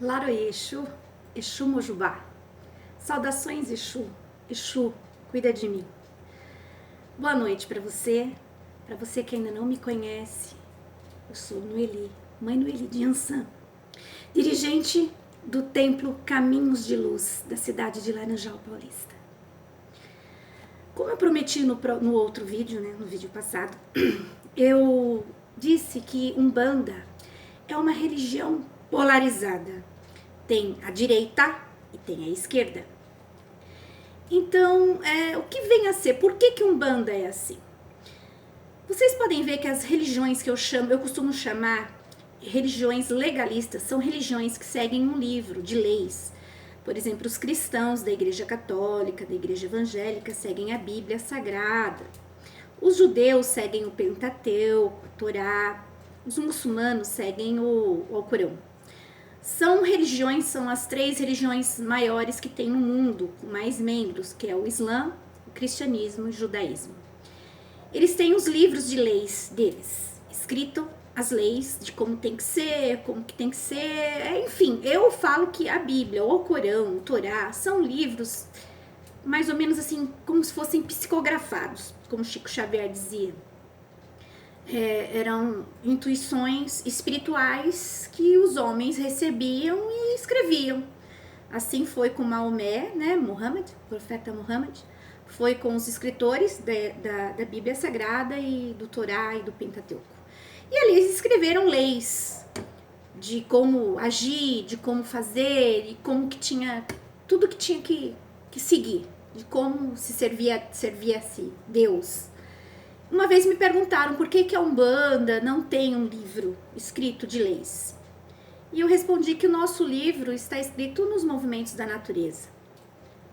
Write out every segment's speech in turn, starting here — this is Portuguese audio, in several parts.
Laroê Exu, Exu Mojubá. Saudações Exu, Exu, cuida de mim. Boa noite para você que ainda não me conhece. Eu sou Noeli, Mãe Noeli de Ansan, dirigente do Templo Caminhos de Luz da cidade de Laranjal Paulista. Como eu prometi no outro vídeo, no vídeo passado, eu disse que Umbanda é uma religião polarizada. Tem a direita e tem a esquerda. Então, o que vem a ser? Por que Umbanda é assim? Vocês podem ver que as religiões que eu costumo chamar religiões legalistas, são religiões que seguem um livro de leis. Por exemplo, os cristãos da Igreja Católica, da Igreja Evangélica, seguem a Bíblia Sagrada. Os judeus seguem o Pentateuco, a Torá. Os muçulmanos seguem o Alcorão. São as 3 religiões maiores que tem no mundo, com mais membros, que é o Islã, o Cristianismo e o Judaísmo. Eles têm os livros de leis deles, escrito as leis de como tem que ser, enfim, eu falo que a Bíblia, o Alcorão, o Torá, são livros mais ou menos assim, como se fossem psicografados, como Chico Xavier dizia. Eram intuições espirituais que os homens recebiam e escreviam. Assim foi com Maomé, Muhammad, o profeta Muhammad, foi com os escritores da Bíblia Sagrada e do Torá e do Pentateuco. E ali eles escreveram leis de como agir, de como fazer e como que tinha, tudo que tinha que seguir, de como se servia-se Deus. Uma vez me perguntaram por que a Umbanda não tem um livro escrito de leis. E eu respondi que o nosso livro está escrito nos movimentos da natureza.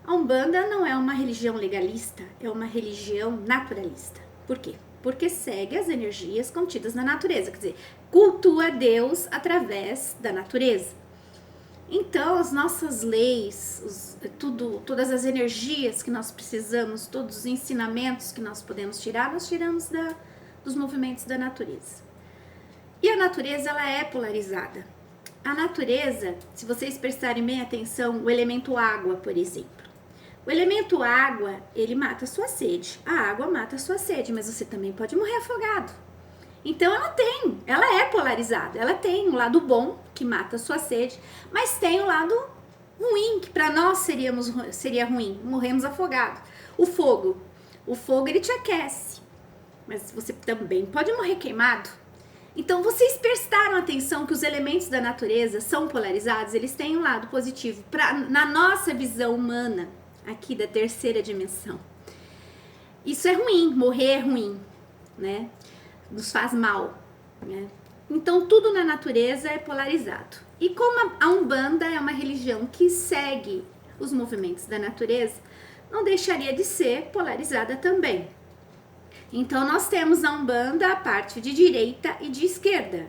A Umbanda não é uma religião legalista, é uma religião naturalista. Por quê? Porque segue as energias contidas na natureza, quer dizer, cultua Deus através da natureza. Então, as nossas leis, todas as energias que nós precisamos, todos os ensinamentos que nós podemos tirar, nós tiramos dos movimentos da natureza. E a natureza, ela é polarizada. A natureza, se vocês prestarem bem atenção, o elemento água, por exemplo. O elemento água, ele mata a sua sede. A água mata a sua sede, mas você também pode morrer afogado. Então ela é polarizada, ela tem um lado bom, que mata a sua sede, mas tem um lado ruim, que para nós seria ruim, morremos afogados. O fogo ele te aquece, mas você também pode morrer queimado. Então vocês prestaram atenção que os elementos da natureza são polarizados, eles têm um lado positivo, na nossa visão humana, aqui da terceira dimensão. Isso é ruim, morrer é ruim, nos faz mal, Então tudo na natureza é polarizado. E como a Umbanda é uma religião que segue os movimentos da natureza, não deixaria de ser polarizada também. Então nós temos a Umbanda a parte de direita e de esquerda.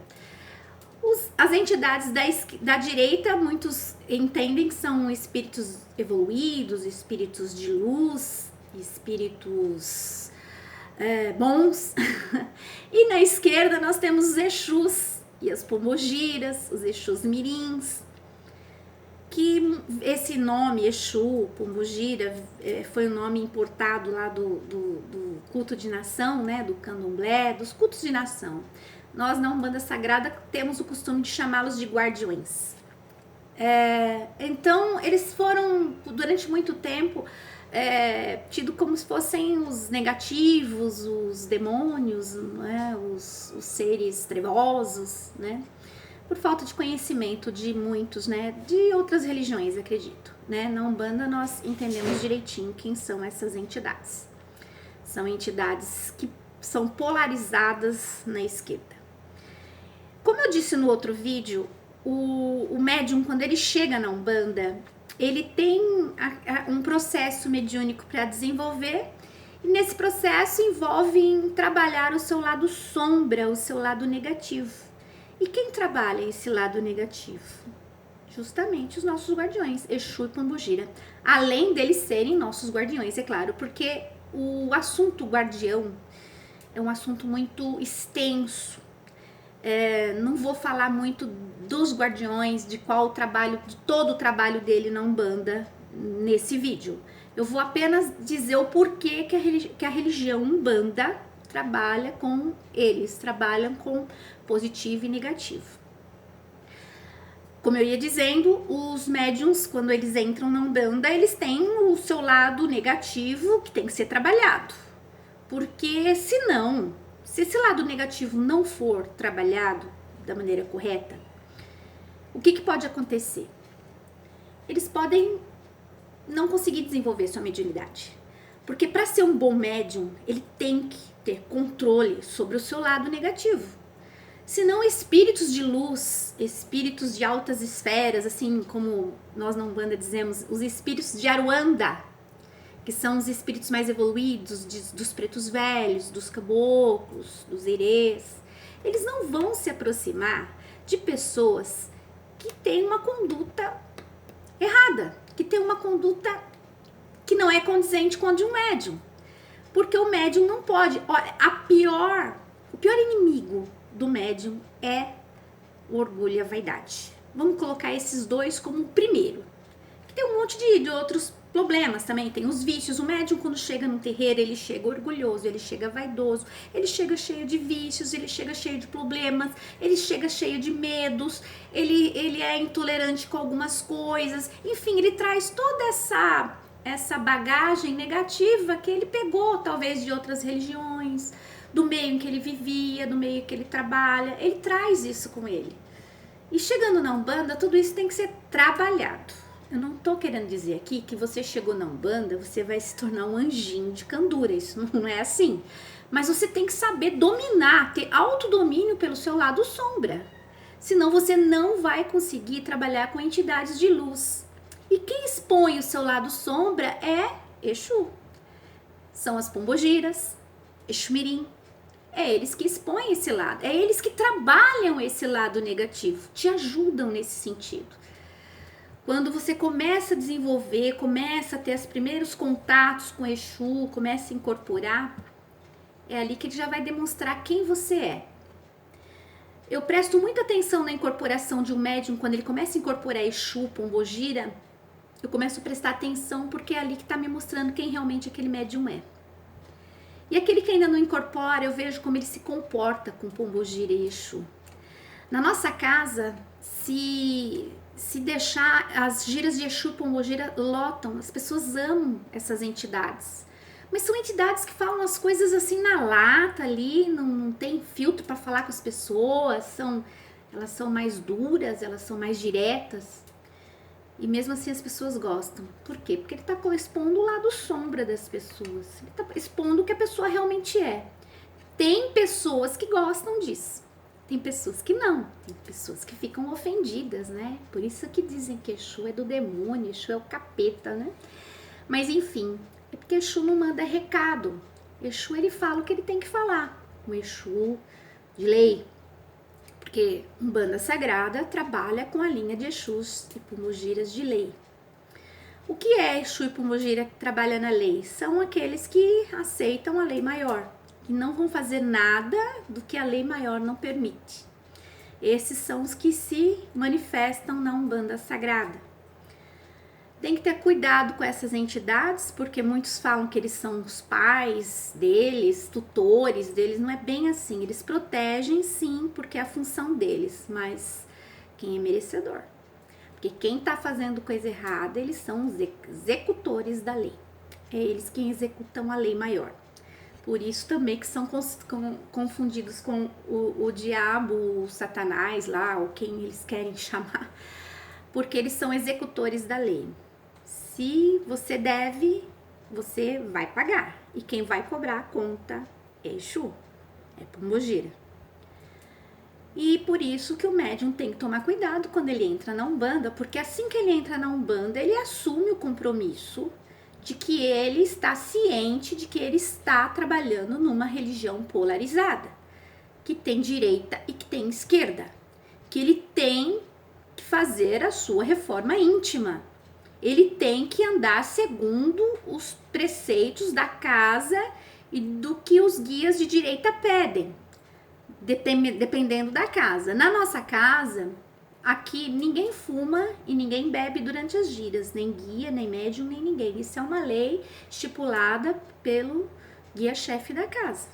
As entidades da direita, muitos entendem que são espíritos evoluídos, espíritos de luz, espíritos bons. E na esquerda nós temos os Exus e as Pombogiras, os Exus mirins, que esse nome Exu, Pombogira, foi um nome importado lá do culto de nação, do candomblé, dos cultos de nação. Nós na Umbanda Sagrada temos o costume de chamá-los de guardiões. Então eles foram durante muito tempo tido como se fossem os negativos, os demônios, os seres trevosos, por falta de conhecimento de muitos, de outras religiões, acredito, Na Umbanda nós entendemos direitinho quem são essas entidades. São entidades que são polarizadas na esquerda. Como eu disse no outro vídeo, o médium, quando ele chega na Umbanda, ele tem um processo mediúnico para desenvolver, e nesse processo envolve em trabalhar o seu lado sombra, o seu lado negativo. E quem trabalha esse lado negativo? Justamente os nossos guardiões, Exu e Pombogira. Além deles serem nossos guardiões, é claro, porque o assunto guardião é um assunto muito extenso. Não vou falar muito dos guardiões, de qual o trabalho, de todo o trabalho dele na Umbanda nesse vídeo. Eu vou apenas dizer o porquê que a religião Umbanda trabalha com eles, trabalham com positivo e negativo. Como eu ia dizendo, os médiums, quando eles entram na Umbanda, eles têm o seu lado negativo que tem que ser trabalhado. Porque senão, se esse lado negativo não for trabalhado da maneira correta, o que pode acontecer? Eles podem não conseguir desenvolver sua mediunidade. Porque para ser um bom médium, ele tem que ter controle sobre o seu lado negativo. Senão espíritos de luz, espíritos de altas esferas, assim como nós na Umbanda dizemos, os espíritos de Aruanda, que são os espíritos mais evoluídos, dos pretos velhos, dos caboclos, dos herês, eles não vão se aproximar de pessoas que têm uma conduta errada, que têm uma conduta que não é condizente com a de um médium. Porque o médium não pode. Olha, o pior inimigo do médium é o orgulho e a vaidade. Vamos colocar esses dois como o primeiro. Tem um monte de outros problemas também, tem os vícios. O médium, quando chega no terreiro, ele chega orgulhoso, ele chega vaidoso, ele chega cheio de vícios, ele chega cheio de problemas, ele chega cheio de medos, ele é intolerante com algumas coisas, enfim, ele traz toda essa bagagem negativa que ele pegou, talvez, de outras religiões, do meio em que ele vivia, do meio que ele trabalha, ele traz isso com ele. E chegando na Umbanda, tudo isso tem que ser trabalhado. Eu não tô querendo dizer aqui que você chegou na Umbanda, você vai se tornar um anjinho de candura, isso não é assim. Mas você tem que saber dominar, ter autodomínio pelo seu lado sombra. Senão você não vai conseguir trabalhar com entidades de luz. E quem expõe o seu lado sombra é Exu. São as pombogiras, Exumirim. É eles que expõem esse lado, é eles que trabalham esse lado negativo, te ajudam nesse sentido. Quando você começa a desenvolver, começa a ter os primeiros contatos com Exu, começa a incorporar, é ali que ele já vai demonstrar quem você é. Eu presto muita atenção na incorporação de um médium, quando ele começa a incorporar Exu, pombogira, eu começo a prestar atenção porque é ali que está me mostrando quem realmente aquele médium é. E aquele que ainda não incorpora, eu vejo como ele se comporta com pombogira e Exu. Na nossa casa, se deixar, as giras de Exu e pombogira lotam, as pessoas amam essas entidades. Mas são entidades que falam as coisas assim na lata ali, não tem filtro para falar com as pessoas, elas são mais duras, elas são mais diretas. E mesmo assim as pessoas gostam. Por quê? Porque ele está expondo o lado sombra das pessoas. Ele está expondo o que a pessoa realmente é. Tem pessoas que gostam disso. Tem pessoas que não. Tem pessoas que ficam ofendidas, né? Por isso que dizem que Exu é do demônio, Exu é o capeta, né? Mas enfim, é porque Exu não manda recado. Exu, ele fala o que ele tem que falar. Um Exu de lei. Porque Umbanda Sagrada trabalha com a linha de Exus e pombogiras de lei. O que é Exu e pombogira que trabalha na lei? São aqueles que aceitam a lei maior, que não vão fazer nada do que a lei maior não permite. Esses são os que se manifestam na Umbanda Sagrada. Tem que ter cuidado com essas entidades, porque muitos falam que eles são os pais deles, tutores deles. Não é bem assim. Eles protegem, sim, porque é a função deles, mas quem é merecedor? Porque quem está fazendo coisa errada, eles são os executores da lei. É eles quem executam a lei maior. Por isso também que são confundidos com o diabo, o Satanás lá, ou quem eles querem chamar, porque eles são executores da lei. Se você deve, você vai pagar. E quem vai cobrar a conta é Exu, é pombogira. E por isso que o médium tem que tomar cuidado quando ele entra na Umbanda, porque assim que ele entra na Umbanda, ele assume o compromisso de que ele está ciente de que ele está trabalhando numa religião polarizada, que tem direita e que tem esquerda, que ele tem que fazer a sua reforma íntima. Ele tem que andar segundo os preceitos da casa e do que os guias de direita pedem. dependendo da casa. Na nossa casa, aqui ninguém fuma e ninguém bebe durante as giras, nem guia, nem médium, nem ninguém. Isso é uma lei estipulada pelo guia-chefe da casa.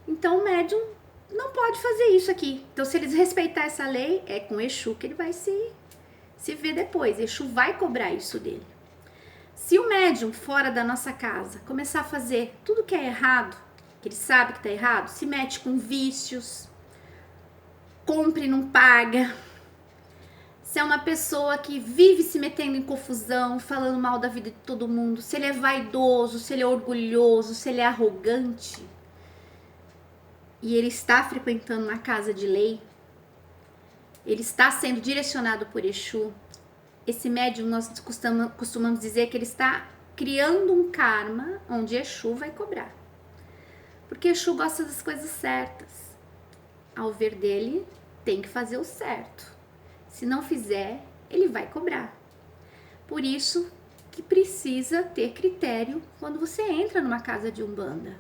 Então o médium não pode fazer isso aqui. Então, se eles respeitar essa lei, é com Exu que ele vai se ver depois. Exu vai cobrar isso dele. Se o médium fora da nossa casa começar a fazer tudo que é errado, que ele sabe que tá errado, se mete com vícios, compra e não paga, se é uma pessoa que vive se metendo em confusão, falando mal da vida de todo mundo, se ele é vaidoso, se ele é orgulhoso, se ele é arrogante, e ele está frequentando uma casa de lei, ele está sendo direcionado por Exu, esse médium nós costumamos dizer que ele está criando um karma onde Exu vai cobrar. Porque Exu gosta das coisas certas. Ao ver dele, tem que fazer o certo. Se não fizer, ele vai cobrar. Por isso que precisa ter critério quando você entra numa casa de Umbanda.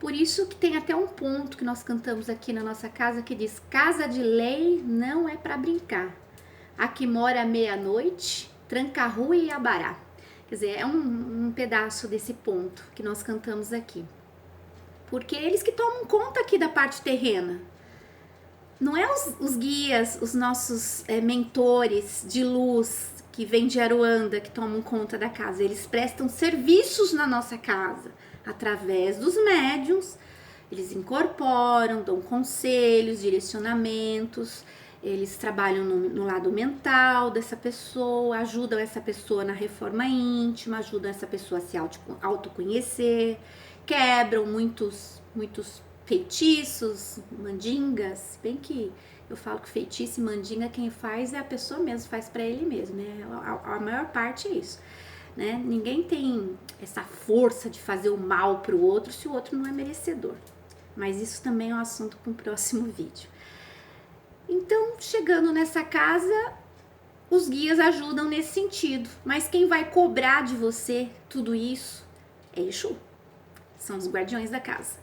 Por isso que tem até um ponto que nós cantamos aqui na nossa casa que diz: casa de lei não é para brincar. Aqui mora à meia-noite, tranca a rua e abará. Quer dizer, é um pedaço desse ponto que nós cantamos aqui. Porque eles que tomam conta aqui da parte terrena. Não é os guias, os nossos mentores de luz que vêm de Aruanda que tomam conta da casa. Eles prestam serviços na nossa casa através dos médiuns. Eles incorporam, dão conselhos, direcionamentos. Eles trabalham no lado mental dessa pessoa, ajudam essa pessoa na reforma íntima, ajudam essa pessoa a se autoconhecer, quebram muitos feitiços, mandingas, bem que eu falo que feitiço e mandinga quem faz é a pessoa mesmo, faz para ele mesmo, né? A maior parte é isso, né? Ninguém tem essa força de fazer o mal pro outro se o outro não é merecedor. Mas isso também é um assunto para um próximo vídeo. Então, chegando nessa casa, os guias ajudam nesse sentido. Mas quem vai cobrar de você tudo isso é Exu. São os guardiões da casa.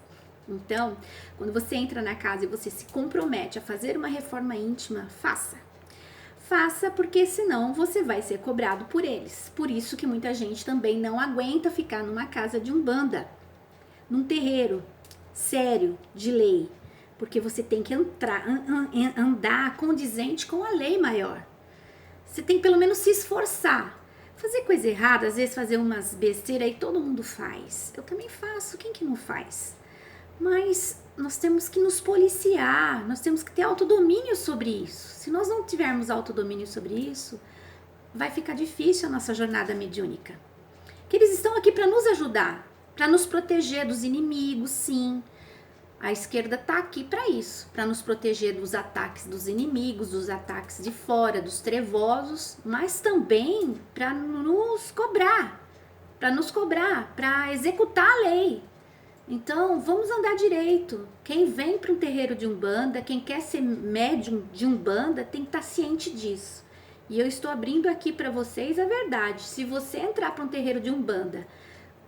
Então, quando você entra na casa e você se compromete a fazer uma reforma íntima, faça. Faça, porque senão você vai ser cobrado por eles. Por isso que muita gente também não aguenta ficar numa casa de Umbanda, num terreiro sério, de lei. Porque você tem que andar condizente com a lei maior. Você tem que pelo menos se esforçar. Fazer coisa errada, às vezes fazer umas besteiras aí todo mundo faz. Eu também faço, quem que não faz? Mas nós temos que nos policiar, nós temos que ter autodomínio sobre isso. Se nós não tivermos autodomínio sobre isso, vai ficar difícil a nossa jornada mediúnica. Que eles estão aqui para nos ajudar, para nos proteger dos inimigos, sim. A esquerda está aqui para isso, para nos proteger dos ataques dos inimigos, dos ataques de fora, dos trevosos, mas também para nos cobrar, para executar a lei. Então, vamos andar direito. Quem vem para um terreiro de Umbanda, quem quer ser médium de Umbanda, tem que estar ciente disso. E eu estou abrindo aqui para vocês a verdade. Se você entrar para um terreiro de Umbanda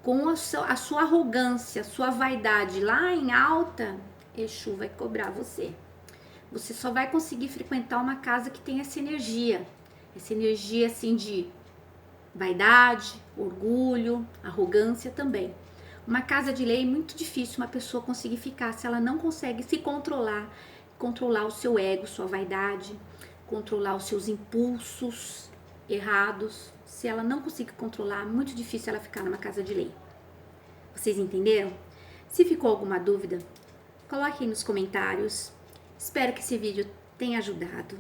com a sua arrogância, a sua vaidade lá em alta, Exu vai cobrar você. Você só vai conseguir frequentar uma casa que tem essa energia assim de vaidade, orgulho, arrogância também. Uma casa de lei é muito difícil uma pessoa conseguir ficar se ela não consegue se controlar o seu ego, sua vaidade, controlar os seus impulsos errados. Se ela não conseguir controlar, é muito difícil ela ficar numa casa de lei. Vocês entenderam? Se ficou alguma dúvida, coloque aí nos comentários. Espero que esse vídeo tenha ajudado.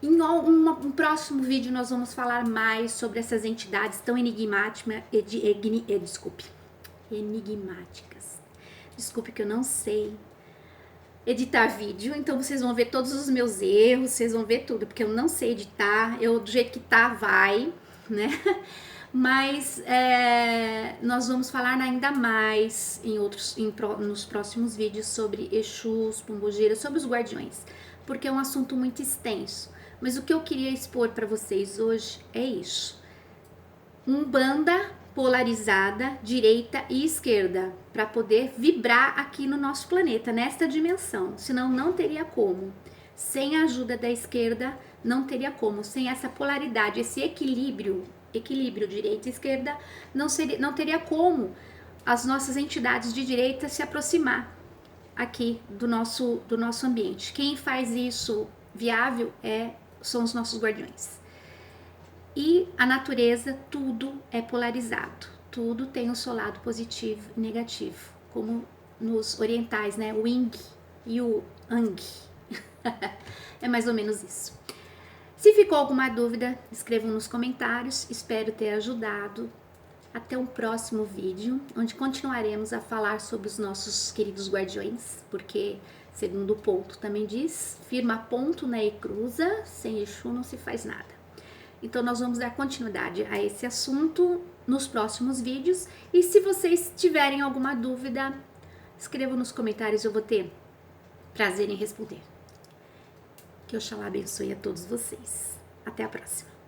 Em um próximo vídeo nós vamos falar mais sobre essas entidades tão enigmáticas. Desculpe que eu não sei editar vídeo, então vocês vão ver todos os meus erros, vocês vão ver tudo, porque eu não sei editar, do jeito que tá, vai, né? Mas nós vamos falar ainda mais nos próximos vídeos sobre Exus, Pombogiras, sobre os guardiões, porque é um assunto muito extenso. Mas o que eu queria expor para vocês hoje é isso. Umbanda, polarizada, direita e esquerda, para poder vibrar aqui no nosso planeta, nesta dimensão. Senão não teria como. Sem a ajuda da esquerda, não teria como. Sem essa polaridade, esse equilíbrio direita e esquerda, não teria como as nossas entidades de direita se aproximar aqui do nosso ambiente. Quem faz isso viável são os nossos guardiões. E a natureza, tudo é polarizado, tudo tem o seu lado positivo e negativo, como nos orientais, né? O Yin e o Yang. É mais ou menos isso. Se ficou alguma dúvida, escrevam nos comentários, espero ter ajudado. Até um próximo vídeo, onde continuaremos a falar sobre os nossos queridos guardiões, porque, segundo o ponto também diz, firma ponto, né, e cruza, sem Exu não se faz nada. Então nós vamos dar continuidade a esse assunto nos próximos vídeos, e se vocês tiverem alguma dúvida, escrevam nos comentários, eu vou ter prazer em responder. Que Oxalá abençoe a todos vocês. Até a próxima.